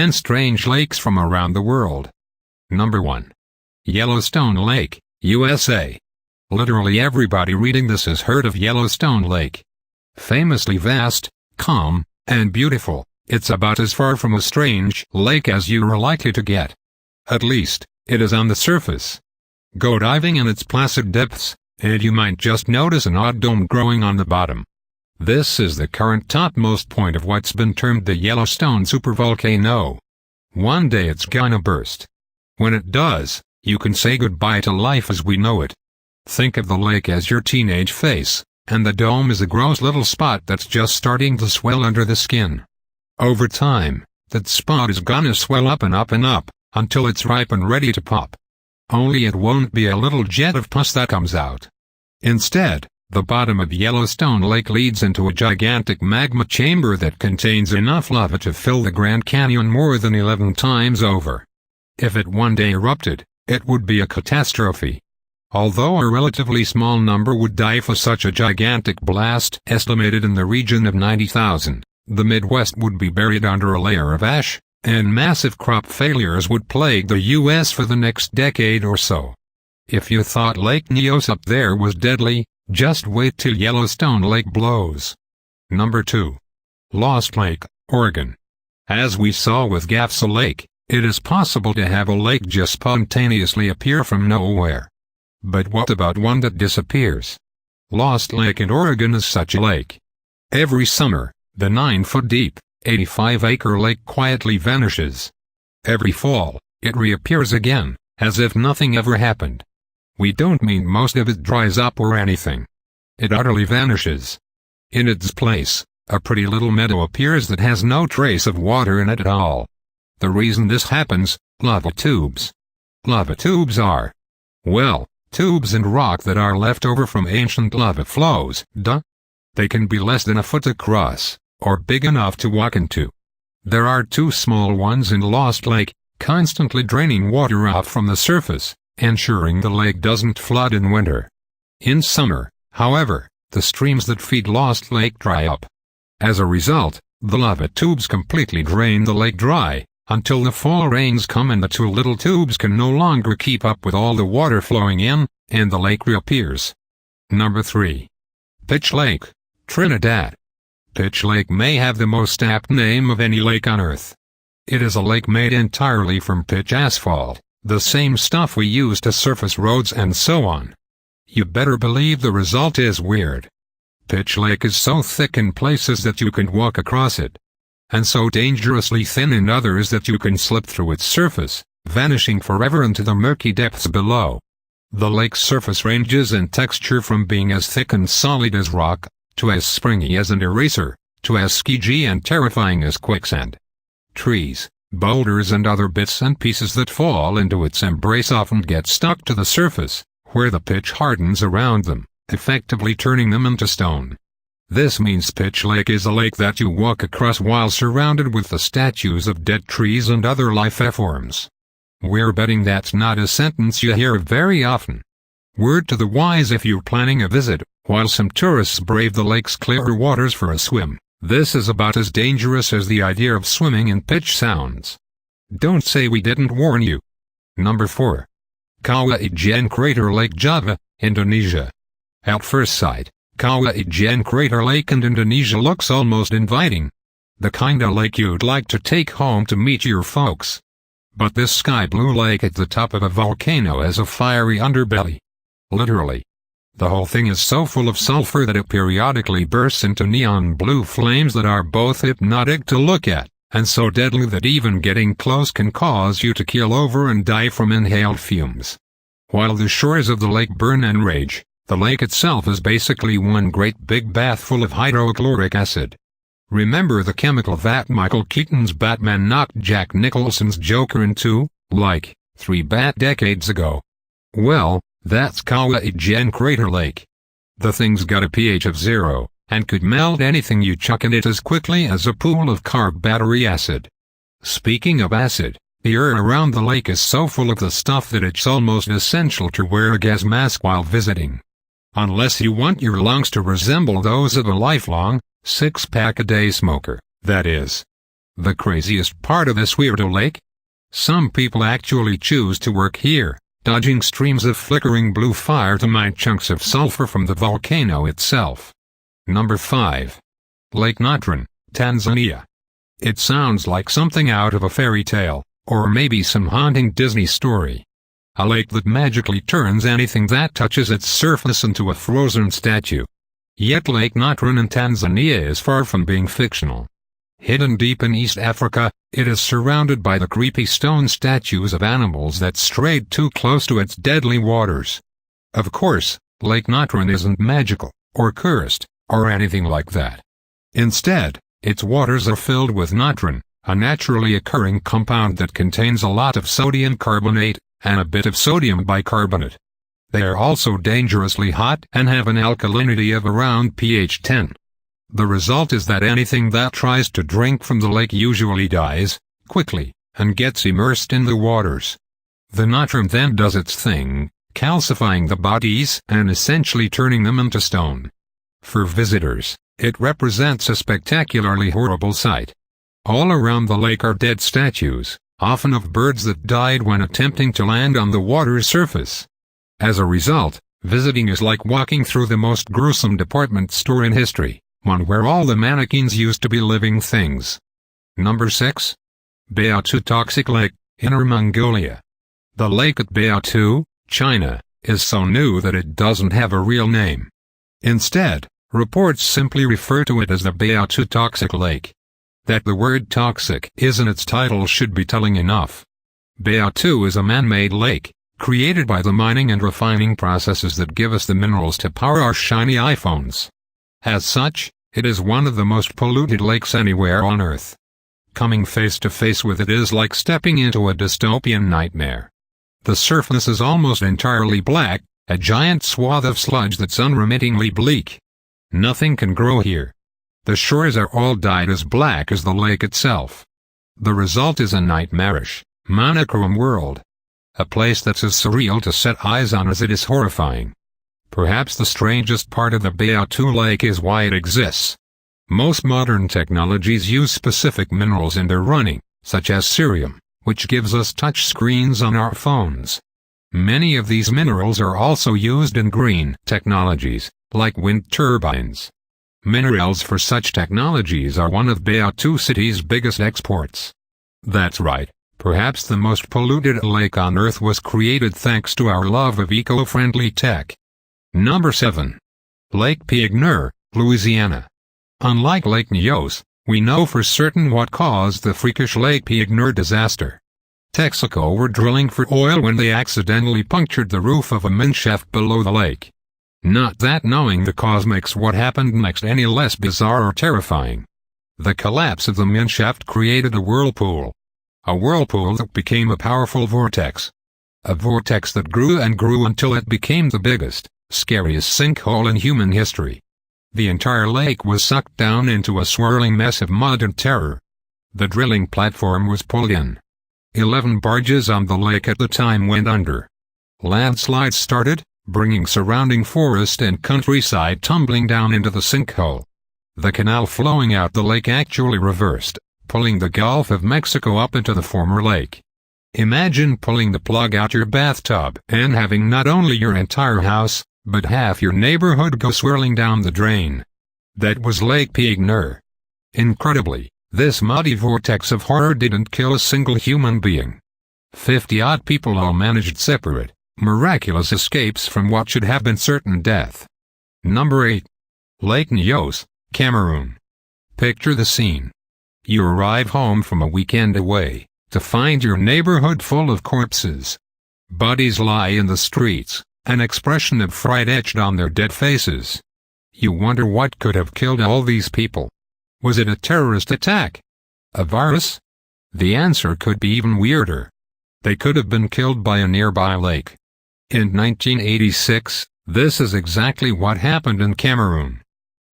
10 strange lakes from around the world. Number 1. Yellowstone Lake, USA. Literally everybody reading this has heard of Yellowstone Lake. Famously vast, calm, and beautiful, it's about as far from a strange lake as you are likely to get. At least, it is on the surface. Go diving in its placid depths, and you might just notice an odd dome growing on the bottom. This is the current topmost point of what's been termed the Yellowstone supervolcano. One day it's gonna burst. When it does, you can say goodbye to life as we know it. Think of the lake as your teenage face, and the dome is a gross little spot that's just starting to swell under the skin. Over time, that spot is gonna swell up and up and up, until it's ripe and ready to pop. Only it won't be a little jet of pus that comes out. Instead, the bottom of Yellowstone Lake leads into a gigantic magma chamber that contains enough lava to fill the Grand Canyon more than 11 times over. If it one day erupted, it would be a catastrophe. Although a relatively small number would die for such a gigantic blast, estimated in the region of 90,000, the Midwest would be buried under a layer of ash, and massive crop failures would plague the U.S. for the next decade or so. If you thought Lake Nyos up there was deadly, just wait till Yellowstone Lake blows. Number 2. Lost Lake, Oregon. As we saw with Gafsa Lake, it is possible to have a lake just spontaneously appear from nowhere. But what about one that disappears? Lost Lake in Oregon is such a lake. Every summer, the 9-foot-deep, 85-acre lake quietly vanishes. Every fall, it reappears again, as if nothing ever happened. We don't mean most of it dries up or anything. It utterly vanishes. In its place, a pretty little meadow appears that has no trace of water in it at all. The reason this happens: lava tubes. Lava tubes are, well, tubes and rock that are left over from ancient lava flows, duh. They can be less than a foot across, or big enough to walk into. There are 2 small ones in Lost Lake, constantly draining water off from the surface, ensuring the lake doesn't flood in winter. In summer, however, the streams that feed Lost Lake dry up. As a result, the lava tubes completely drain the lake dry, until the fall rains come and the 2 little tubes can no longer keep up with all the water flowing in, and the lake reappears. Number 3. Pitch Lake, Trinidad. Pitch Lake may have the most apt name of any lake on Earth. It is a lake made entirely from pitch asphalt, the same stuff we use to surface roads and so on. You better believe the result is weird. Pitch Lake is so thick in places that you can walk across it, and so dangerously thin in others that you can slip through its surface, vanishing forever into the murky depths below. The lake's surface ranges in texture from being as thick and solid as rock, to as springy as an eraser, to as skeegy and terrifying as quicksand. Trees, boulders and other bits and pieces that fall into its embrace often get stuck to the surface, where the pitch hardens around them, effectively turning them into stone. This means Pitch Lake is a lake that you walk across while surrounded with the statues of dead trees and other life forms. We're betting that's not a sentence you hear very often. Word to the wise if you're planning a visit, while some tourists brave the lake's clear waters for a swim. This is about as dangerous as the idea of swimming in pitch sounds. Don't say we didn't warn you. Number 4. Kawah Ijen Crater Lake, Java, Indonesia. At first sight, Kawah Ijen Crater Lake in Indonesia looks almost inviting. The kinda lake you'd like to take home to meet your folks. But this sky-blue lake at the top of a volcano has a fiery underbelly. Literally. The whole thing is so full of sulfur that it periodically bursts into neon blue flames that are both hypnotic to look at, and so deadly that even getting close can cause you to keel over and die from inhaled fumes. While the shores of the lake burn and rage, the lake itself is basically one great big bath full of hydrochloric acid. Remember the chemical that Michael Keaton's Batman knocked Jack Nicholson's Joker into, like, 3 bad decades ago? Well, that's Kawah Ijen Crater Lake. The thing's got a pH of 0, and could melt anything you chuck in it as quickly as a pool of carb battery acid. Speaking of acid, the air around the lake is so full of the stuff that it's almost essential to wear a gas mask while visiting. Unless you want your lungs to resemble those of a lifelong, 6-pack-a-day smoker, that is. The craziest part of this weirdo lake? Some people actually choose to work here, dodging streams of flickering blue fire to mine chunks of sulfur from the volcano itself. Number 5. Lake Natron, Tanzania. It sounds like something out of a fairy tale, or maybe some haunting Disney story. A lake that magically turns anything that touches its surface into a frozen statue. Yet Lake Natron in Tanzania is far from being fictional. Hidden deep in East Africa, it is surrounded by the creepy stone statues of animals that strayed too close to its deadly waters. Of course, Lake Natron isn't magical, or cursed, or anything like that. Instead, its waters are filled with natron, a naturally occurring compound that contains a lot of sodium carbonate, and a bit of sodium bicarbonate. They are also dangerously hot and have an alkalinity of around pH 10. The result is that anything that tries to drink from the lake usually dies, quickly, and gets immersed in the waters. The natron then does its thing, calcifying the bodies and essentially turning them into stone. For visitors, it represents a spectacularly horrible sight. All around the lake are dead statues, often of birds that died when attempting to land on the water's surface. As a result, visiting is like walking through the most gruesome department store in history, one where all the mannequins used to be living things. Number 6. Baotou Toxic Lake, Inner Mongolia. The lake at Baotou, China, is so new that it doesn't have a real name. Instead, reports simply refer to it as the Baotou Toxic Lake. That the word toxic is in its title should be telling enough. Baotou is a man-made lake, created by the mining and refining processes that give us the minerals to power our shiny iPhones. As such, it is one of the most polluted lakes anywhere on Earth. Coming face to face with it is like stepping into a dystopian nightmare. The surface is almost entirely black, a giant swath of sludge that's unremittingly bleak. Nothing can grow here. The shores are all dyed as black as the lake itself. The result is a nightmarish, monochrome world. A place that's as surreal to set eyes on as it is horrifying. Perhaps the strangest part of the Baotou Lake is why it exists. Most modern technologies use specific minerals in their running, such as cerium, which gives us touch screens on our phones. Many of these minerals are also used in green technologies, like wind turbines. Minerals for such technologies are one of Baotou City's biggest exports. That's right, perhaps the most polluted lake on Earth was created thanks to our love of eco-friendly tech. Number 7. Lake Piegner, Louisiana. Unlike Lake Nyos, we know for certain what caused the freakish Lake Piegner disaster. Texaco were drilling for oil when they accidentally punctured the roof of a mineshaft below the lake. Not that knowing the cause makes what happened next any less bizarre or terrifying. The collapse of the mineshaft created a whirlpool. A whirlpool that became a powerful vortex. A vortex that grew and grew until it became the biggest, scariest sinkhole in human history. The entire lake was sucked down into a swirling mess of mud and terror. The drilling platform was pulled in. 11 barges on the lake at the time went under. Landslides started, bringing surrounding forest and countryside tumbling down into the sinkhole. The canal flowing out the lake actually reversed, pulling the Gulf of Mexico up into the former lake. Imagine pulling the plug out your bathtub and having not only your entire house, but half your neighborhood go swirling down the drain. That was Lake Piegner. Incredibly, this muddy vortex of horror didn't kill a single human being. 50-odd people all managed separate, miraculous escapes from what should have been certain death. Number 8. Lake Nyos, Cameroon. Picture the scene. You arrive home from a weekend away, to find your neighborhood full of corpses. Bodies lie in the streets, an expression of fright etched on their dead faces. You wonder what could have killed all these people. Was it a terrorist attack? A virus? The answer could be even weirder. They could have been killed by a nearby lake. In 1986, this is exactly what happened in Cameroon.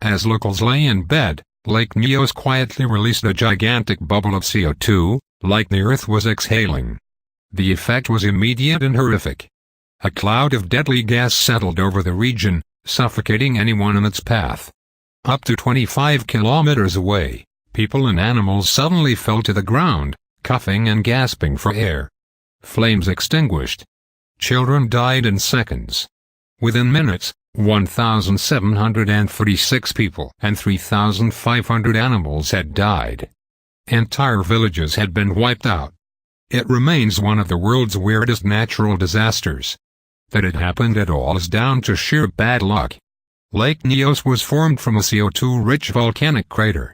As locals lay in bed, Lake Nyos quietly released a gigantic bubble of CO2, like the earth was exhaling. The effect was immediate and horrific. A cloud of deadly gas settled over the region, suffocating anyone in its path. Up to 25 kilometers away, People and animals suddenly fell to the ground, coughing and gasping for air. Flames extinguished. Children died in seconds. Within minutes, 1,736 people and 3,500 animals had died. Entire villages had been wiped out. It remains one of the world's weirdest natural disasters. That it happened at all is down to sheer bad luck. Lake Nyos was formed from a CO2-rich volcanic crater.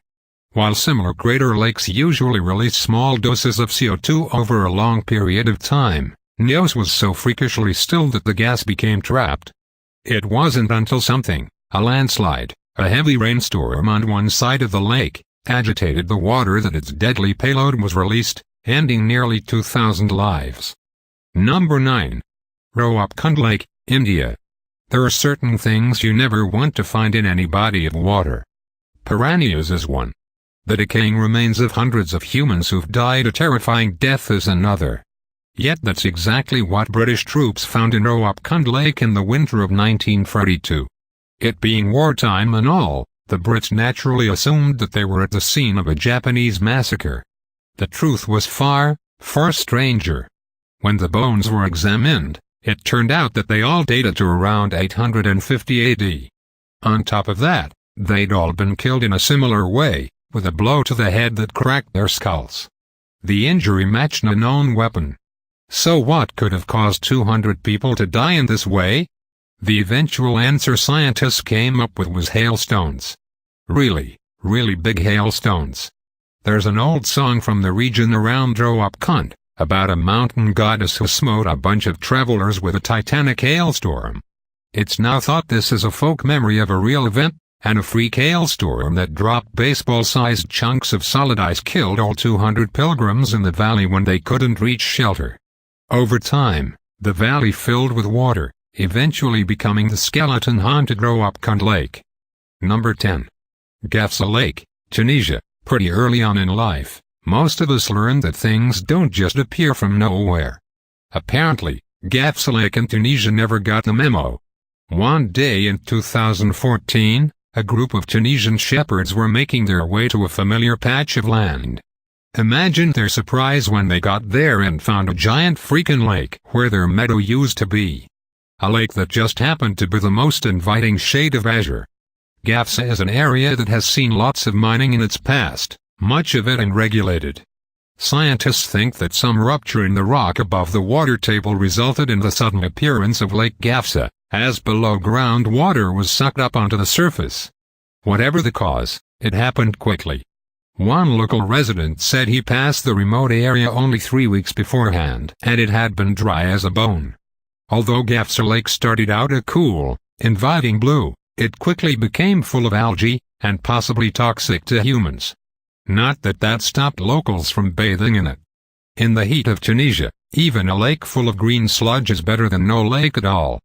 While similar crater lakes usually release small doses of CO2 over a long period of time, Nyos was so freakishly still that the gas became trapped. It wasn't until something, a landslide, a heavy rainstorm on one side of the lake, agitated the water that its deadly payload was released, ending nearly 2,000 lives. Number 9. Rohilkund Lake, India. There are certain things you never want to find in any body of water. Piranhas is one. The decaying remains of hundreds of humans who've died a terrifying death is another. Yet that's exactly what British troops found in Rohilkund Lake in the winter of 1942. It being wartime and all, the Brits naturally assumed that they were at the scene of a Japanese massacre. The truth was far, far stranger. When the bones were examined, it turned out that they all dated to around 850 AD. On top of that, they'd all been killed in a similar way, with a blow to the head that cracked their skulls. The injury matched a known weapon. So what could have caused 200 people to die in this way? The eventual answer scientists came up with was hailstones. Really, really big hailstones. There's an old song from the region around Rohilkund, about a mountain goddess who smote a bunch of travelers with a titanic hailstorm. It's now thought this is a folk memory of a real event, and a freak hailstorm that dropped baseball-sized chunks of solid ice killed all 200 pilgrims in the valley when they couldn't reach shelter. Over time, the valley filled with water, eventually becoming the skeleton-haunted Rohilkund Lake. Number 10. Gafsa Lake, Tunisia. Pretty early on in life, most of us learned that things don't just appear from nowhere. Apparently, Gafsa Lake in Tunisia never got the memo. One day in 2014, a group of Tunisian shepherds were making their way to a familiar patch of land. Imagine their surprise when they got there and found a giant freaking lake where their meadow used to be. A lake that just happened to be the most inviting shade of azure. Gafsa is an area that has seen lots of mining in its past, much of it unregulated. Scientists think that some rupture in the rock above the water table resulted in the sudden appearance of Lake Gafsa, as below-ground water was sucked up onto the surface. Whatever the cause, it happened quickly. One local resident said he passed the remote area only 3 weeks beforehand, and it had been dry as a bone. Although Gafsa Lake started out a cool, inviting blue, it quickly became full of algae, and possibly toxic to humans. Not that that stopped locals from bathing in it. In the heat of Tunisia, even a lake full of green sludge is better than no lake at all.